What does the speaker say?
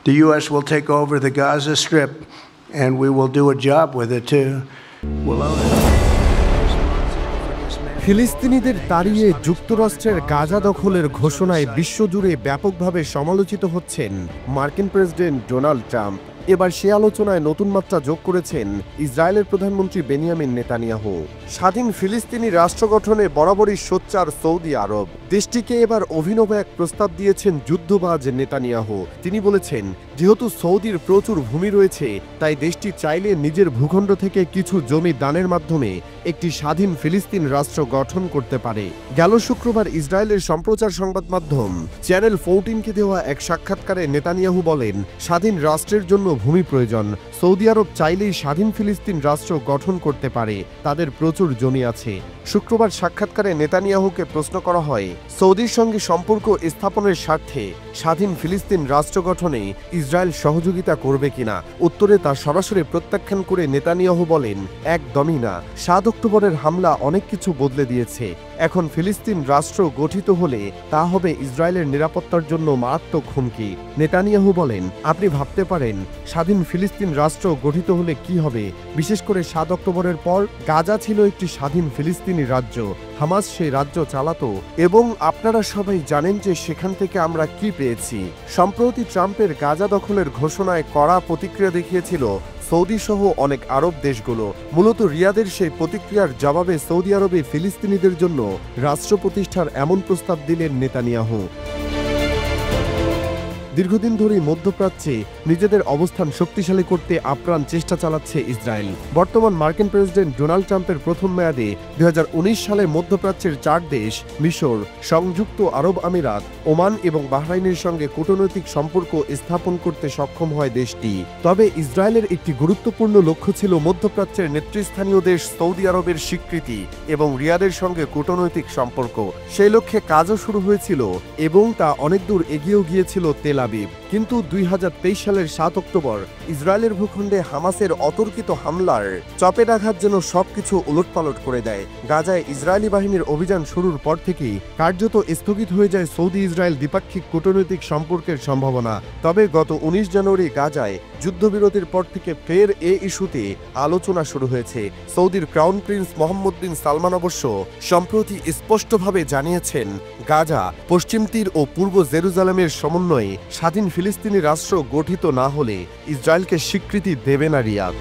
the U.S. will take over the Gaza Strip, and we will do a job with it too. ফিলিস্তিনিদের তাড়িয়ে যুক্তরাষ্ট্রের গাজা দখলের ঘোষণায় বিশ্বজুড়ে ব্যাপকভাবে সমালোচিত হচ্ছেন মার্কিন প্রেসিডেন্ট ডোনাল্ড ট্রাম্প। এবার সে আলোচনায় নতুন মাত্রা যোগ করেছেন ইসরায়েলের প্রধানমন্ত্রী বেনিয়ামিন নেতানিয়াহু। স্বাধীন ফিলিস্তিনি রাষ্ট্র গঠনে বরাবরই সোচ্চার সৌদি আরব। দেশটিকে এবার অভিনব এক প্রস্তাব দিয়েছেন যুদ্ধবাজ নেতানিয়াহু। তিনি বলেছেন, যেহেতু সৌদির প্রচুর ভূমি রয়েছে, তাই দেশটি চাইলে নিজের ভূখণ্ড থেকে কিছু জমি দানের মাধ্যমে একটি স্বাধীন ফিলিস্তিন রাষ্ট্র গঠন করতে পারে। গেল শুক্রবার ইসরায়েলের সম্প্রচার সংবাদ মাধ্যম চ্যানেল 14কে দেওয়া এক সাক্ষাৎকারে নেতানিয়াহু বলেন, স্বাধীন রাষ্ট্রের জন্য ভূমি প্রয়োজন। সৌদি আরব চাইলেই স্বাধীন ফিলিস্তিন রাষ্ট্র গঠন করতে পারে, তাদের প্রচুর জমি আছে। শুক্রবার সাক্ষাৎকারে নেতানিয়াহুকে প্রশ্ন করা হয়, সৌদির সঙ্গে সম্পর্ক স্থাপনের স্বার্থে স্বাধীন ফিলিস্তিন রাষ্ট্র গঠনে ইসরায়েল সহযোগিতা করবে কিনা। উত্তরে তা সরাসরি প্রত্যাখ্যান করে নেতানিয়াহু বলেন, একদমই না। 7 অক্টোবরের হামলা অনেক কিছু বদলে দিয়েছে। এখন ফিলিস্তিন রাষ্ট্র গঠিত হলে তা হবে ইসরায়েলের নিরাপত্তার জন্য মারাত্মক হুমকি। নেতানিয়াহু বলেন, আপনি ভাবতে পারেন স্বাধীন ফিলিস্তিন রাষ্ট্র গঠিত হলে কি হবে। বিশেষ করে 7 অক্টোবরের পর গাজা ছিল একটি স্বাধীন ফিলিস্তিনি রাজ্য। হামাস সেই রাজ্য চালাতো এবং আপনারা সবাই জানেন যে সেখান থেকে আমরা কি পেয়েছি। সম্প্রতি ট্রাম্পের গাজা দখলের ঘোষণায় কড়া প্রতিক্রিয়া দেখিয়েছিল সৌদি সহ অনেক আরব দেশগুলো। মূলত রিয়াদের সেই প্রতিক্রিয়ার জবাবে সৌদি আরবে ফিলিস্তিনিদের জন্য রাষ্ট্র প্রতিষ্ঠার এমন প্রস্তাব দিলেন নেতানিয়াহু। দীর্ঘদিন ধরেই মধ্যপ্রাচ্যে নিজেদের অবস্থান শক্তিশালী করতে আপ্রাণ চেষ্টা চালাচ্ছে ইসরায়েল। বর্তমান মার্কিন প্রেসিডেন্ট ডোনাল্ড ট্রাম্পের প্রথম মেয়াদে 2019 সালে মধ্যপ্রাচ্যের 4 দেশ মিশর, সংযুক্ত আরব আমিরাত, ওমান এবং বাহরাইনের সঙ্গে কূটনৈতিক সম্পর্ক স্থাপন করতে সক্ষম হয় দেশটি। তবে ইসরায়েলের একটি গুরুত্বপূর্ণ লক্ষ্য ছিল মধ্যপ্রাচ্যের নেতৃস্থানীয় দেশ সৌদি আরবের স্বীকৃতি এবং রিয়াদের সঙ্গে কূটনৈতিক সম্পর্ক। সেই লক্ষ্যে কাজও শুরু হয়েছিল এবং তা অনেক দূর এগিয়েও গিয়েছিল তেল আবিব। কিন্তু 2023 সালের 7 অক্টোবর ইসরায়েলের ভূখণ্ডে হামাসের অতর্কিত হামলার চপেটাঘাত যেন সবকিছু উলটপালট করে দেয়। গাজায় ইসরায়েলি বাহিনীর অভিযান শুরুর পর থেকেই কার্যত স্থগিত হয়ে যায় সৌদি ইসরায়েল দ্বিপাক্ষিক কূটনৈতিক সম্পর্কের সম্ভাবনা। তবে গত 19 জানুয়ারি গাজায় যুদ্ধবিরতির পর থেকে ফের এ ইস্যুতে আলোচনা শুরু হয়েছে। সৌদির ক্রাউন প্রিন্স মোহাম্মদ বিন সালমান অবশ্য সম্প্রতি স্পষ্টভাবে জানিয়েছেন, গাজা, পশ্চিম তীর ও পূর্ব জেরুজালেমের সমন্বয়ে স্বাধীন ফিলিস্তিনি রাষ্ট্র গঠিত না হলে ইসরায়েলকে স্বীকৃতি দেবে না রিয়াদ।